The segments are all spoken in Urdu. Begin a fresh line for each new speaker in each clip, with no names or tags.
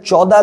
14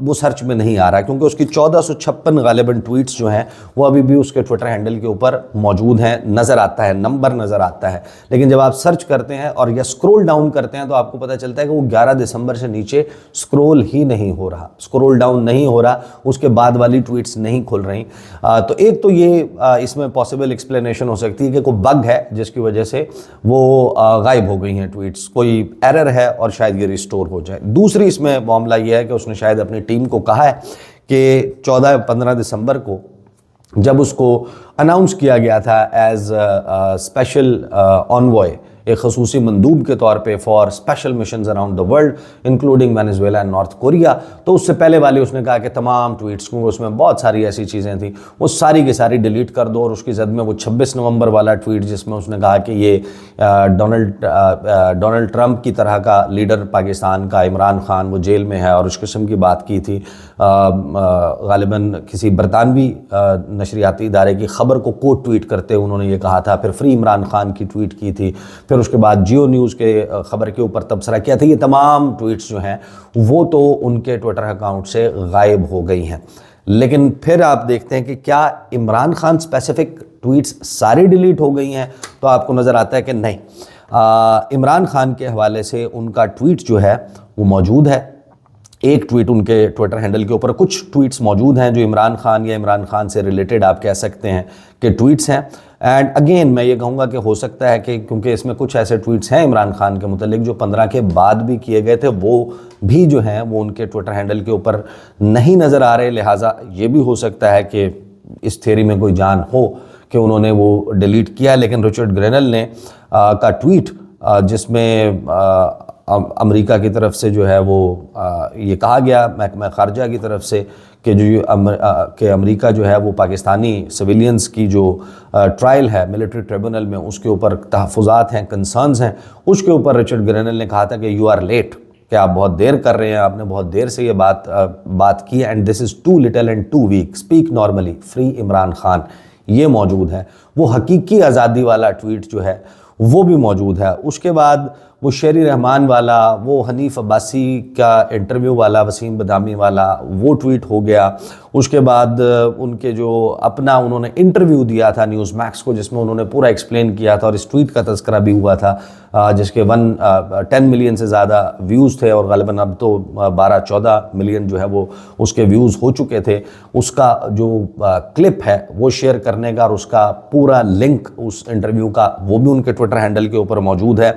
وہ سرچ میں نہیں آ رہا کیونکہ اس کی 1456 غالباً ٹویٹس جو ہیں وہ ابھی بھی اس کے ٹویٹر ہینڈل کے اوپر موجود ہیں، نظر آتا ہے، نمبر نظر آتا ہے، لیکن جب آپ سرچ کرتے ہیں اور یا اسکرول ڈاؤن کرتے ہیں تو آپ کو پتہ چلتا ہے کہ وہ 11 دسمبر سے نیچے اسکرول ہی نہیں ہو رہا، اسکرول ڈاؤن نہیں ہو رہا، اس کے بعد والی ٹویٹس نہیں کھل رہی۔ تو ایک تو یہ اس میں پاسبل ایکسپلینیشن ہو سکتی ہے کہ کوئی بگ ہے جس کی وجہ سے وہ غائب ہو گئی ہیں ٹویٹس، کوئی ایرر ہے اور شاید یہ ریسٹور ہو جائے۔ دوسری اس میں معاملہ یہ ہے کہ اس نے شاید اپنی ٹیم کو کہا ہے کہ 14-15 دسمبر کو جب اس کو اناؤنس کیا گیا تھا ایز اسپیشل آنوائے، ایک خصوصی مندوب کے طور پہ for special missions around the world including Venezuela and north Korea, تو اس سے پہلے والی اس نے کہا کہ تمام ٹویٹس کو، اس میں بہت ساری ایسی چیزیں تھیں، وہ ساری کی ساری ڈیلیٹ کر دو، اور اس کی زد میں وہ 26 نومبر والا ٹویٹ جس میں اس نے کہا کہ یہ ڈونلڈ ٹرمپ کی طرح کا لیڈر پاکستان کا عمران خان وہ جیل میں ہے، اور اس قسم کی بات کی تھی، غالباً کسی برطانوی نشریاتی ادارے کی خبر کو کوٹ ٹویٹ کرتے انہوں نے یہ کہا تھا، پھر فری عمران خان کی ٹویٹ کی تھی، پھر اس کے بعد جیو نیوز کے خبر کے اوپر تبصرہ کیا تھا۔ یہ تمام ٹویٹس جو ہیں وہ تو ان کے ٹویٹر اکاؤنٹ سے غائب ہو گئی ہیں، لیکن پھر آپ دیکھتے ہیں کہ کیا عمران خان اسپیسیفک ٹویٹس ساری ڈیلیٹ ہو گئی ہیں، تو آپ کو نظر آتا ہے کہ نہیں، عمران خان کے حوالے سے ان کا ٹویٹ جو ہے وہ موجود ہے، ایک ٹویٹ ان کے ٹویٹر ہینڈل کے اوپر، کچھ ٹویٹس موجود ہیں جو عمران خان یا عمران خان سے ریلیٹڈ آپ کہہ سکتے ہیں کہ ٹویٹس ہیں۔ اینڈ اگین میں یہ کہوں گا کہ ہو سکتا ہے کہ کیونکہ اس میں کچھ ایسے ٹویٹس ہیں عمران خان کے متعلق جو 15 کے بعد بھی کیے گئے تھے، وہ بھی جو ہیں وہ ان کے ٹویٹر ہینڈل کے اوپر نہیں نظر آ رہے، لہٰذا یہ بھی ہو سکتا ہے کہ اس تھیوری میں کوئی جان ہو کہ انہوں نے وہ ڈیلیٹ کیا۔ لیکن رچرڈ گرینل نے کا ٹویٹ جس میں امریکہ کی طرف سے جو ہے وہ یہ کہا گیا محکمہ خارجہ کی طرف سے کہ امریکہ جو ہے وہ پاکستانی سویلینز کی جو ٹرائل ہے ملٹری ٹریبونل میں، اس کے اوپر تحفظات ہیں، کنسرنز ہیں، اس کے اوپر رچرڈ گرینل نے کہا تھا کہ یو آر لیٹ، کہ آپ بہت دیر کر رہے ہیں، آپ نے بہت دیر سے یہ بات کی، and this is too little and too weak, speak normally, free Imran Khan, یہ موجود ہے۔ وہ حقیقی آزادی والا ٹویٹ جو ہے وہ بھی موجود ہے۔ اس کے بعد وہ شیری رحمان والا، وہ حنیف عباسی کا انٹرویو والا، وسیم بدامی والا، وہ ٹویٹ ہو گیا۔ اس کے بعد ان کے جو اپنا انہوں نے انٹرویو دیا تھا نیوز میکس کو، جس میں انہوں نے پورا ایکسپلین کیا تھا، اور اس ٹویٹ کا تذکرہ بھی ہوا تھا، جس کے 10 ملین سے زیادہ ویوز تھے، اور غالباً اب تو 12-14 ملین جو ہے وہ اس کے ویوز ہو چکے تھے۔ اس کا جو کلپ ہے وہ شیئر کرنے کا، اور اس کا پورا لنک اس انٹرویو کا وہ بھی ان کے ٹویٹر ہینڈل کے اوپر موجود ہے۔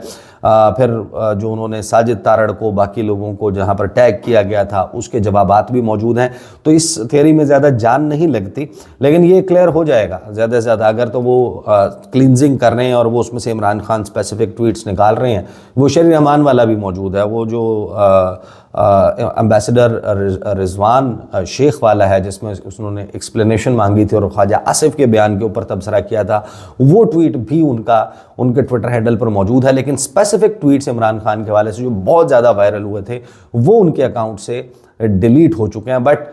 پھر جو انہوں نے ساجد تارڑ کو، باقی لوگوں کو جہاں پر ٹیگ کیا گیا تھا، اس کے جوابات بھی موجود ہیں۔ تو اس تھیوری میں زیادہ جان نہیں لگتی، لیکن یہ کلیئر ہو جائے گا زیادہ سے زیادہ اگر تو وہ کلینزنگ کر رہے ہیں اور وہ اس میں سے عمران خان اسپیسیفک ٹویٹس نکال رہے ہیں۔ وہ شیری رحمان والا بھی موجود ہے، وہ جو امبیسڈر رضوان شیخ والا ہے، جس میں انہوں نے ایکسپلینیشن مانگی تھی اور خواجہ آصف کے بیان کے اوپر تبصرہ کیا تھا، وہ ٹویٹ بھی ان کے ٹویٹر ہینڈل پر موجود ہے۔ لیکن اسپیسیفک ٹویٹس عمران خان کے حوالے سے جو بہت زیادہ وائرل ہوئے تھے وہ ان کے اکاؤنٹ سے ڈیلیٹ ہو چکے ہیں۔ But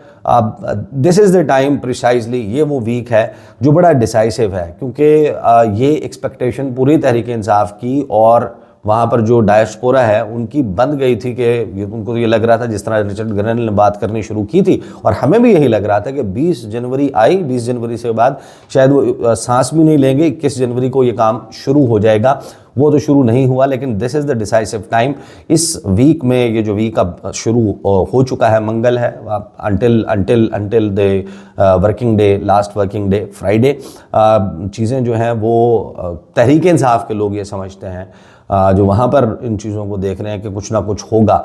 this is the time precisely, یہ وہ ویک ہے جو بڑا ڈیسائسو ہے، کیونکہ یہ ایکسپیکٹیشن پوری تحریک انصاف کی اور وہاں پر جو ڈائسپورا ہے ان کی بند گئی تھی، کہ ان کو یہ لگ رہا تھا جس طرح رچرڈ گرینل نے بات کرنی شروع کی تھی، اور ہمیں بھی یہی لگ رہا تھا کہ 20 جنوری آئی، 20 جنوری سے بعد شاید وہ سانس بھی نہیں لیں گے، 21 جنوری کو یہ کام شروع ہو جائے گا۔ وہ تو شروع نہیں ہوا، لیکن دس از دا ڈیسائسو ٹائم۔ اس ویک میں یہ جو ویک اب شروع ہو چکا ہے، منگل ہے، until the working day, last working day Friday, چیزیں جو ہیں وہ تحریک انصاف کے لوگ یہ سمجھتے ہیں جو وہاں پر ان چیزوں کو دیکھ رہے ہیں کہ کچھ نہ کچھ ہوگا،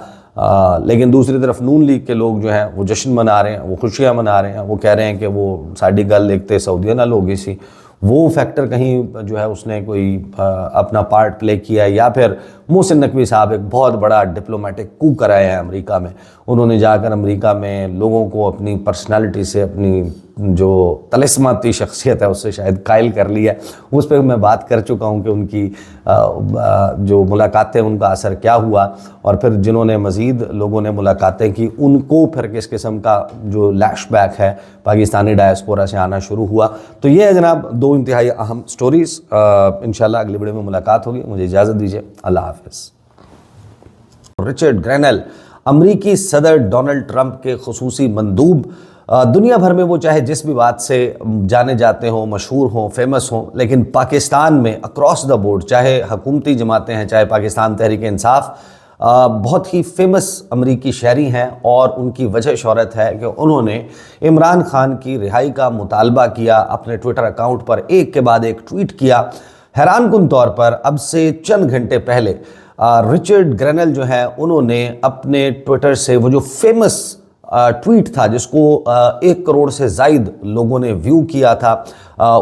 لیکن دوسری طرف نون لیگ کے لوگ جو ہیں وہ جشن منا رہے ہیں، وہ خوشیاں منا رہے ہیں، وہ کہہ رہے ہیں کہ وہ ساڈی گل ایک تے سعودیہ نال ہو گئی سی۔ وہ فیکٹر کہیں جو ہے اس نے کوئی اپنا پارٹ پلے کیا ہے، یا پھر محسن نقوی صاحب ایک بہت بڑا ڈپلومیٹک کو کرائے ہیں امریکہ میں، انہوں نے جا کر امریکہ میں لوگوں کو اپنی پرسنالٹی سے، اپنی جو طلسماتی شخصیت ہے اس سے شاید قائل کر لی ہے۔ اس پہ میں بات کر چکا ہوں کہ ان کی جو ملاقاتیں ان کا اثر کیا ہوا، اور پھر جنہوں نے مزید لوگوں نے ملاقاتیں کی ان کو پھر کس قسم کا جو لیش بیک ہے پاکستانی ڈائسپورا سے آنا شروع ہوا۔ تو یہ ہے جناب دو انتہائی اہم سٹوریز۔ انشاءاللہ اگلی ویڈیو میں ملاقات ہوگی، مجھے اجازت دیجیے، اللہ حافظ۔ رچرڈ گرینل امریکی صدر ڈونلڈ ٹرمپ کے خصوصی مندوب دنیا بھر میں وہ چاہے جس بھی بات سے جانے جاتے ہوں، مشہور ہوں، فیمس ہوں، لیکن پاکستان میں اکراس دا بورڈ، چاہے حکومتی جماعتیں ہیں، چاہے پاکستان تحریک انصاف، بہت ہی فیمس امریکی شہری ہیں، اور ان کی وجہ شہرت ہے کہ انہوں نے عمران خان کی رہائی کا مطالبہ کیا، اپنے ٹویٹر اکاؤنٹ پر ایک کے بعد ایک ٹویٹ کیا۔ حیران کن طور پر اب سے چند گھنٹے پہلے رچرڈ گرینل جو ہیں انہوں نے اپنے ٹویٹر سے وہ جو فیمس ٹویٹ تھا جس کو 1 کروڑ سے زائد لوگوں نے ویو کیا تھا،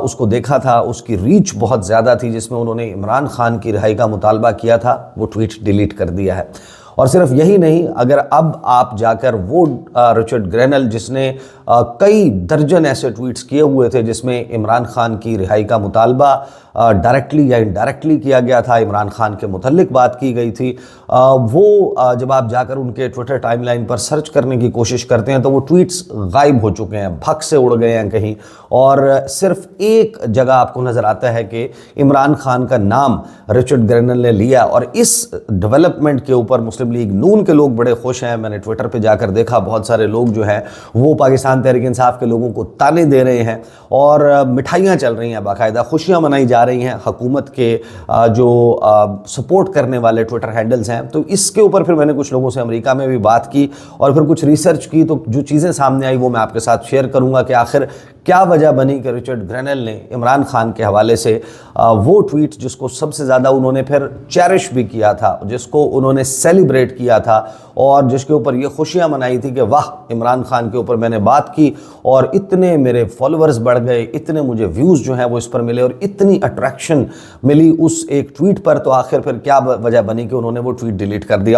اس کو دیکھا تھا، اس کی ریچ بہت زیادہ تھی، جس میں انہوں نے عمران خان کی رہائی کا مطالبہ کیا تھا، وہ ٹویٹ ڈیلیٹ کر دیا ہے۔ اور صرف یہی نہیں، اگر اب آپ جا کر وہ رچرڈ گرینل جس نے کئی درجن ایسے ٹویٹس کیے ہوئے تھے جس میں عمران خان کی رہائی کا مطالبہ ڈائریکٹلی یا انڈائریکٹلی کیا گیا تھا، عمران خان کے متعلق بات کی گئی تھی، وہ جب آپ جا کر ان کے ٹویٹر ٹائم لائن پر سرچ کرنے کی کوشش کرتے ہیں تو وہ ٹویٹس غائب ہو چکے ہیں، بھگ سے اڑ گئے ہیں کہیں، اور صرف ایک جگہ آپ کو نظر آتا ہے کہ عمران خان کا نام رچرڈ گرینل نے لیا۔ اور اس ڈیولپمنٹ کے اوپر مسلم لیگ نون کے لوگ بڑے خوش ہیں۔ میں نے ٹویٹر پہ جا کر دیکھا، بہت سارے لوگ جو ہیں وہ پاکستان تحریک انصاف کے لوگوں کو تانے دے رہے ہیں، اور مٹھائیاں چل رہی ہیں، باقاعدہ خوشیاں منائی جا رہی ہیں حکومت کے جو سپورٹ کرنے والے ٹویٹر ہینڈلز ہیں۔ تو اس کے اوپر پھر میں نے کچھ لوگوں سے امریکہ میں بھی بات کی اور پھر کچھ ریسرچ کی، تو جو چیزیں سامنے آئی وہ میں آپ کے ساتھ شیئر کروں گا کہ آخر کیا وجہ بنی کہ رچرڈ گرینل نے عمران خان کے حوالے سے وہ ٹویٹ جس کو سب سے زیادہ انہوں نے پھر چیرش بھی کیا تھا، جس کو انہوں نے سیلیبریٹ کیا تھا، اور جس کے اوپر یہ خوشیاں منائی تھی کہ واہ عمران خان کے اوپر میں نے بات کی اور اتنے میرے فالوورز بڑھ گئے، اتنے مجھے ویوز جو ہیں وہ اس پر ملے اور اتنی اٹریکشن ملی اس ایک ٹویٹ پر، تو آخر پھر کیا وجہ بنی کہ انہوں نے وہ ٹویٹ ڈیلیٹ کر دیا۔